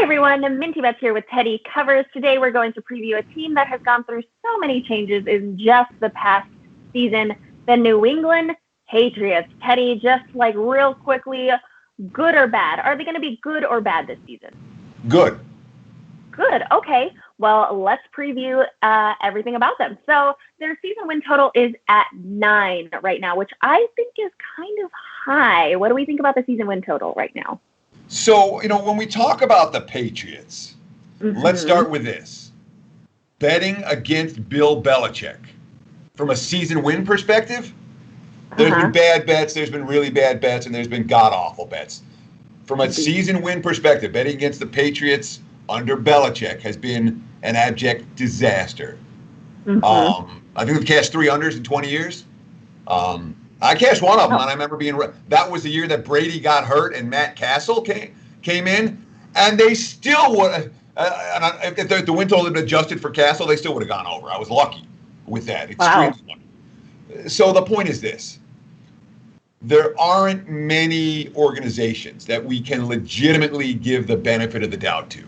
everyone, Minty Bets here with Teddy Covers. Today we're going to preview a team that has gone through so many changes in just the past season, the New England Patriots. Teddy, just like real quickly, good or bad? Are they going to be good or bad this season? Good. Good. Okay. Well, let's preview everything about them. So their season win total is at 9 right now, which I think is kind of high. What do we think about the season win total right now? So, when we talk about the Patriots, let's start with this. Betting against Bill Belichick. From a season win perspective, there's been bad bets, there's been really bad bets, and there's been god-awful bets. From a season win perspective, betting against the Patriots under Belichick has been an abject disaster. I think we've cashed 3 unders in 20 years. I cashed one of them, and I remember that was the year that Brady got hurt and Matt Castle came in, and they still would. If the win total had been adjusted for Castle, they still would have gone over. I was lucky with that, extremely lucky. So the point is this: there aren't many organizations that we can legitimately give the benefit of the doubt to.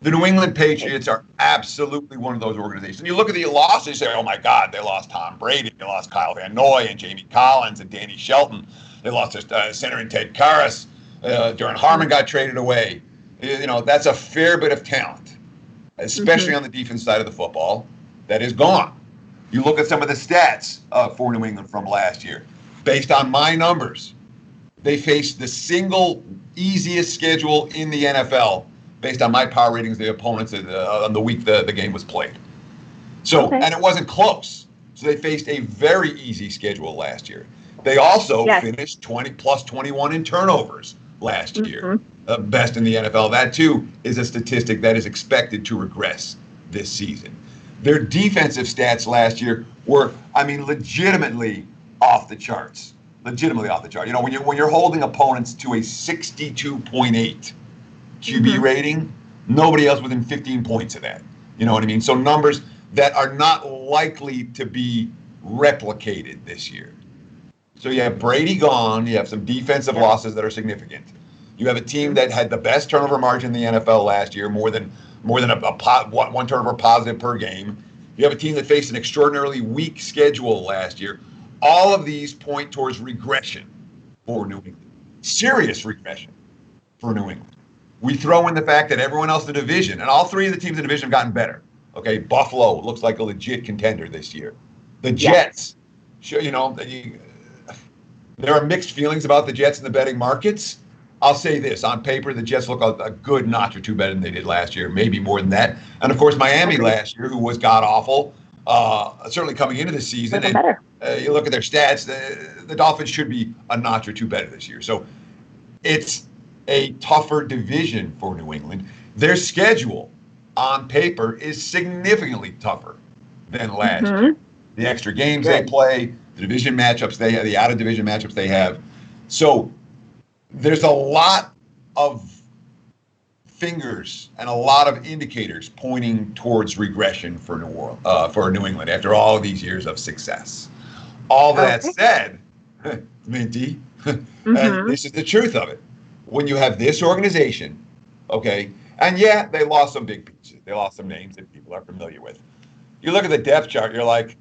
The New England Patriots are absolutely one of those organizations. You look at the losses, you say, oh my God, they lost Tom Brady, they lost Kyle Van Noy and Jamie Collins and Danny Shelton. They lost Stewart and Teddy Covers. Duran Harmon got traded away. That's a fair bit of talent, especially on the defense side of the football, that is gone. You look at some of the stats for New England from last year. Based on my numbers, they faced the single easiest schedule in the NFL based on my power ratings, the opponents on the week the game was played. So, and it wasn't close. So they faced a very easy schedule last year. They also finished 20 plus 21 in turnovers last year, best in the NFL. That too is a statistic that is expected to regress this season. Their defensive stats last year were, legitimately off the charts. Legitimately off the chart. When you're holding opponents to a 62.8 QB rating, nobody else within 15 points of that. You know what I mean? So numbers that are not likely to be replicated this year. So you have Brady gone. You have some defensive losses that are significant. You have a team that had the best turnover margin in the NFL last year, more than one turnover positive per game. You have a team that faced an extraordinarily weak schedule last year. All of these point towards regression for New England. Serious regression for New England. We throw in the fact that everyone else in the division, and all 3 of the teams in the division have gotten better. Okay, Buffalo looks like a legit contender this year. The Jets, there are mixed feelings about the Jets in the betting markets. I'll say this, on paper, the Jets look a good notch or 2 better than they did last year, maybe more than that. And of course, Miami last year, who was god-awful, certainly coming into the season. And you look at their stats, the Dolphins should be a notch or 2 better this year. So it's a tougher division for New England. Their schedule on paper is significantly tougher than last year. The extra games they play, the division matchups they have, the out-of-division matchups they have. So there's a lot of fingers and a lot of indicators pointing towards regression for New England after all of these years of success. All that said, Minty, and this is the truth of it. When you have this organization, and they lost some big pieces. They lost some names that people are familiar with. You look at the depth chart, you're like,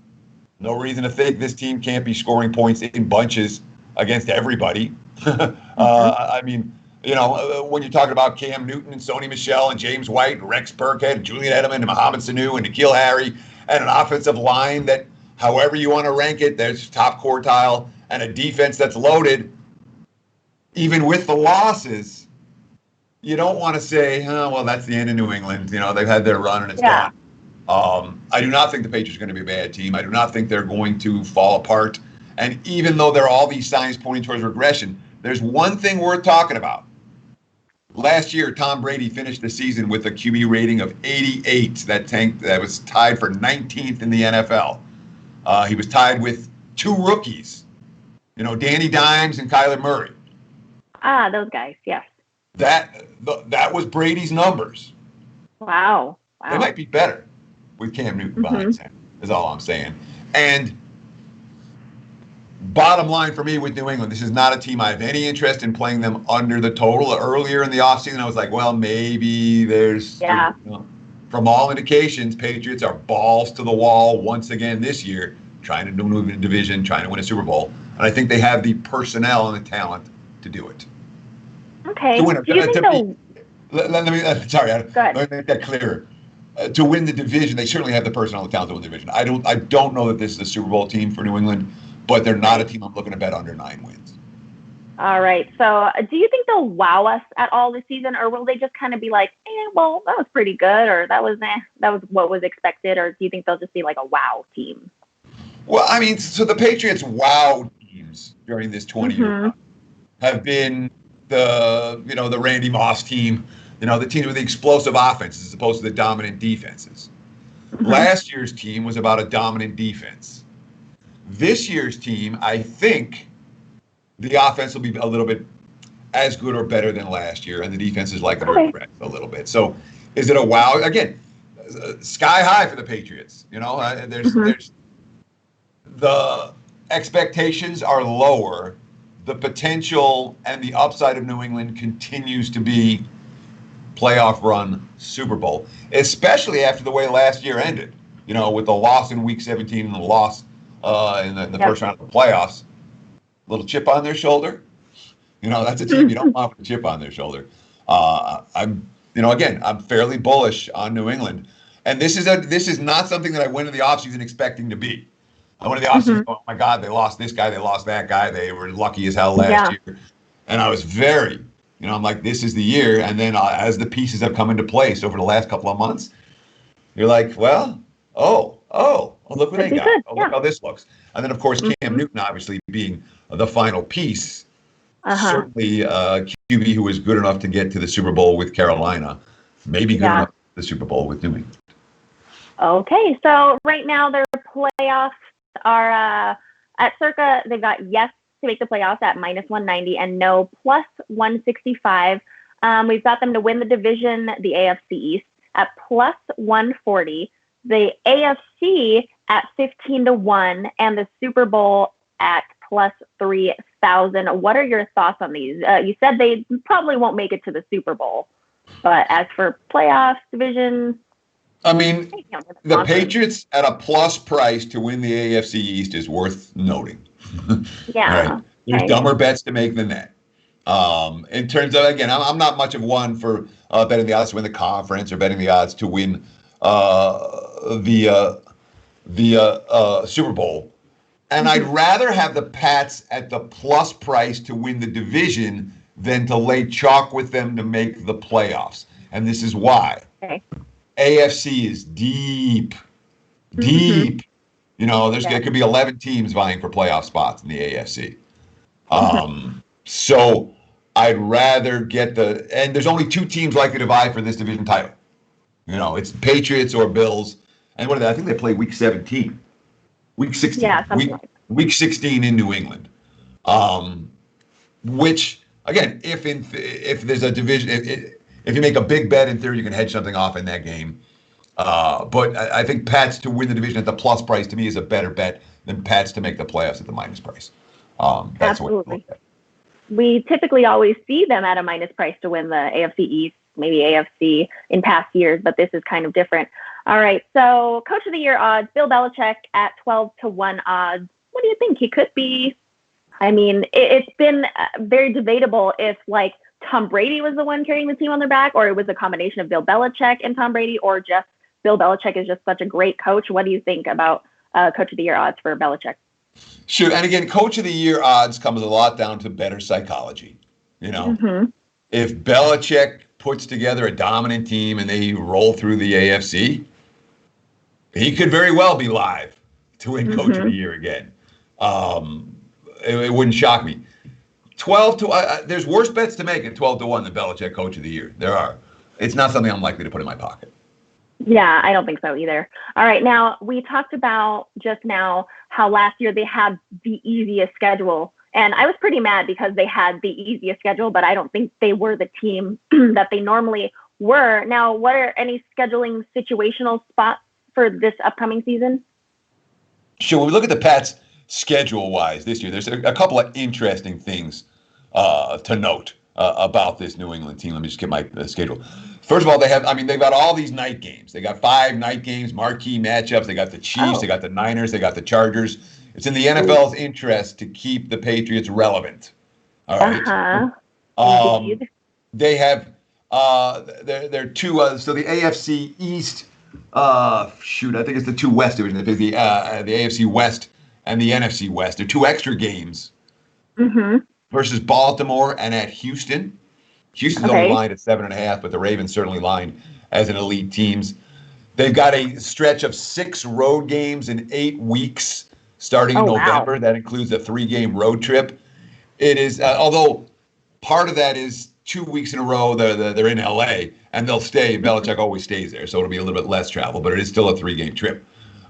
no reason to think this team can't be scoring points in bunches against everybody. When you're talking about Cam Newton and Sony Michel and James White and Rex Burkhead and Julian Edelman and Mohamed Sanu and N'Keal Harry and an offensive line that, however you want to rank it, there's top quartile, and a defense that's loaded. Even with the losses, you don't want to say, that's the end of New England. They've had their run and it's gone. I do not think the Patriots are going to be a bad team. I do not think they're going to fall apart. And even though there are all these signs pointing towards regression, there's one thing worth talking about. Last year, Tom Brady finished the season with a QB rating of 88. That was tied for 19th in the NFL. He was tied with 2 rookies, Danny Dimes and Kyler Murray. Those guys, yes. That was Brady's numbers. Wow. They might be better with Cam Newton behind him, is all I'm saying. And bottom line for me with New England, this is not a team I have any interest in playing them under the total. Earlier in the offseason, I was like, well, maybe there's, from all indications, Patriots are balls to the wall once again this year, trying to move in a division, trying to win a Super Bowl. And I think they have the personnel and the talent to do it. Okay. To win it. Do you think let me make that clearer. To win the division, they certainly have the personnel and the talent to win the division. I don't know that this is a Super Bowl team for New England, but they're not a team I'm looking to bet under 9 wins. All right. So do you think they'll wow us at all this season, or will they just kind of be like, well, that was pretty good, or that was what was expected, or do you think they'll just be like a wow team? Well, I mean, so the Patriots' wow teams during this 20-year run have been the Randy Moss team, the team with the explosive offenses as opposed to the dominant defenses. Last year's team was about a dominant defense. This year's team, I think the offense will be a little bit as good or better than last year, and the defense is likely to regress a little bit. So is it a wow? Again, sky high for the Patriots. There's the expectations are lower. The potential and the upside of New England continues to be playoff run Super Bowl, especially after the way last year ended, with the loss in Week 17 and the loss in the first round of the playoffs. Little chip on their shoulder. That's a team you don't want with a chip on their shoulder. I'm fairly bullish on New England. And this is not something that I went into the offseason expecting to be. I went into the offseason going, oh my God, they lost this guy, they lost that guy, they were lucky as hell last year. And I was very, I'm like, this is the year. And then as the pieces have come into place over the last couple of months, you're like, well, look what they got. Look how this looks. And then, of course, Cam Newton obviously being the final piece. Certainly QB who is good enough to get to the Super Bowl with Carolina, maybe good enough to the Super Bowl with New England. Okay, so right now their playoffs are at circa, they've got yes to make the playoffs at -190 and no +165. We've got them to win the division, the AFC East, at +140. The AFC at 15-1 and the Super Bowl at +3,000. What are your thoughts on these? You said they probably won't make it to the Super Bowl, but as for playoffs, division, I mean, the Patriots at a plus price to win the AFC East is worth noting. Right. There's dumber bets to make than that. In terms of, again, I'm not much of one for betting the odds to win the conference or betting the odds to win the Super Bowl. And I'd rather have the Pats at the plus price to win the division than to lay chalk with them to make the playoffs. And this is why. Okay. AFC is deep. There could be 11 teams vying for playoff spots in the AFC. So I'd rather get and there's only 2 teams likely to vie for this division title. It's Patriots or Bills. And what are they? I think they play Week 17. Week 16. Yeah, week 16 in New England. Which, again, if there's a division, if you make a big bet, in theory, you can hedge something off in that game. But I think Pats to win the division at the plus price, to me, is a better bet than Pats to make the playoffs at the minus price. That's Absolutely. We typically always see them at a minus price to win the AFC East, maybe AFC in past years, but this is kind of different. All right, so Coach of the Year odds, Bill Belichick at 12-1 odds. What do you think? He could be, it's been very debatable if, Tom Brady was the one carrying the team on their back, or it was a combination of Bill Belichick and Tom Brady, or just Bill Belichick is just such a great coach. What do you think about Coach of the Year odds for Belichick? Sure, and again, Coach of the Year odds comes a lot down to better psychology. If Belichick puts together a dominant team and they roll through the AFC, he could very well be live to win Coach of the Year again. It wouldn't shock me. 12-1. There's worse bets to make at 12-1 than Belichick Coach of the Year. There are. It's not something I'm likely to put in my pocket. Yeah, I don't think so either. All right, now we talked about just now how last year they had the easiest schedule. And I was pretty mad because they had the easiest schedule, but I don't think they were the team that they normally were. Now, what are any scheduling situational spots for this upcoming season? Sure. When we look at the Pats' schedule-wise this year. There's a couple of interesting things to note about this New England team. Let me just get my schedule. First of all, they've got all these night games. They got 5 night games, marquee matchups. They got the Chiefs, They got the Niners, they got the Chargers. It's in the NFL's interest to keep the Patriots relevant. All right. Indeed. They have they're two. So the AFC East. I think it's the 2 West divisions. The AFC West and the NFC West. They're 2 extra games versus Baltimore and at Houston. Houston's only lined at 7.5, but the Ravens certainly lined as an elite teams. They've got a stretch of 6 road games in 8 weeks starting in November. Wow. That includes a 3-game road trip. It is, although part of that is 2 weeks in a row they're in LA and they'll stay. Belichick always stays there, so it'll be a little bit less travel, but it is still a 3-game trip.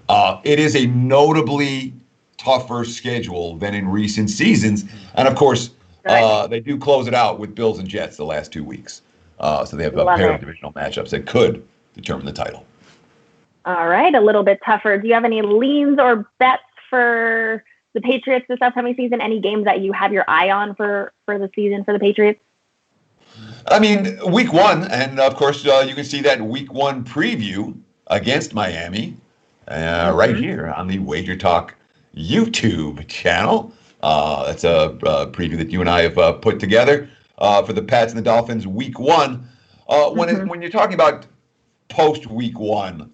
It is a notably tougher schedule than in recent seasons, and of course they do close it out with Bills and Jets the last 2 weeks. So they have a pair of divisional matchups that could determine the title. All right, a little bit tougher. Do you have any leans or bets for the Patriots this upcoming season? Any games that you have your eye on for the season for the Patriots? I mean, week 1, and of course you can see that week 1 preview against Miami right here on the Wager Talk YouTube channel. That's a preview that you and I have put together for the Pats and the Dolphins week 1. When you're talking about post week 1,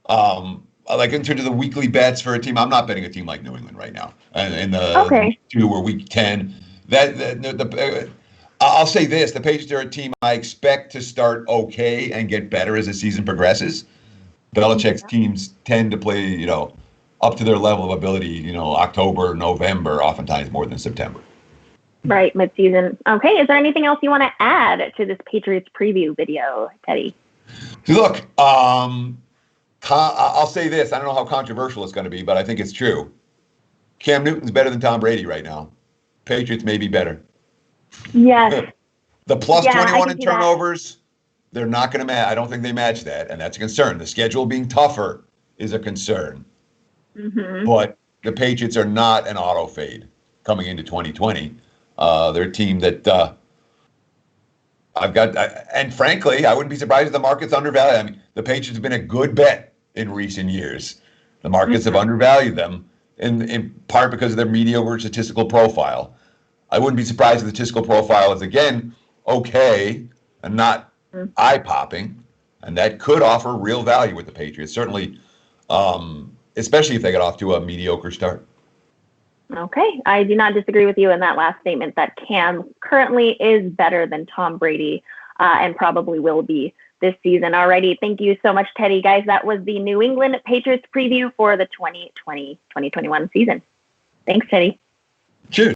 like in terms of the weekly bets for a team, I'm not betting a team like New England right now. In the week 2 or week 10, I'll say this: the Patriots are a team I expect to start okay and get better as the season progresses. Belichick's teams tend to play, up to their level of ability, October, November, oftentimes more than September. Right, midseason. Okay, is there anything else you want to add to this Patriots preview video, Teddy? Look, I'll say this. I don't know how controversial it's going to be, but I think it's true. Cam Newton's better than Tom Brady right now. Patriots may be better. Yes. The plus 21 in turnovers, they're not going to match. I don't think they match that, and that's a concern. The schedule being tougher is a concern. But the Patriots are not an auto fade coming into 2020. They're a team that and frankly, I wouldn't be surprised if the market's undervalued. I mean, the Patriots have been a good bet in recent years. The markets have undervalued them in part because of their mediocre statistical profile. I wouldn't be surprised if the statistical profile is, again, okay and not eye-popping, and that could offer real value with the Patriots, certainly, especially if they get off to a mediocre start. Okay, I do not disagree with you in that last statement that Cam currently is better than Tom Brady and probably will be this season. Alrighty, thank you so much, Teddy. Guys, that was the New England Patriots preview for the 2020-2021 season. Thanks, Teddy. Cheers.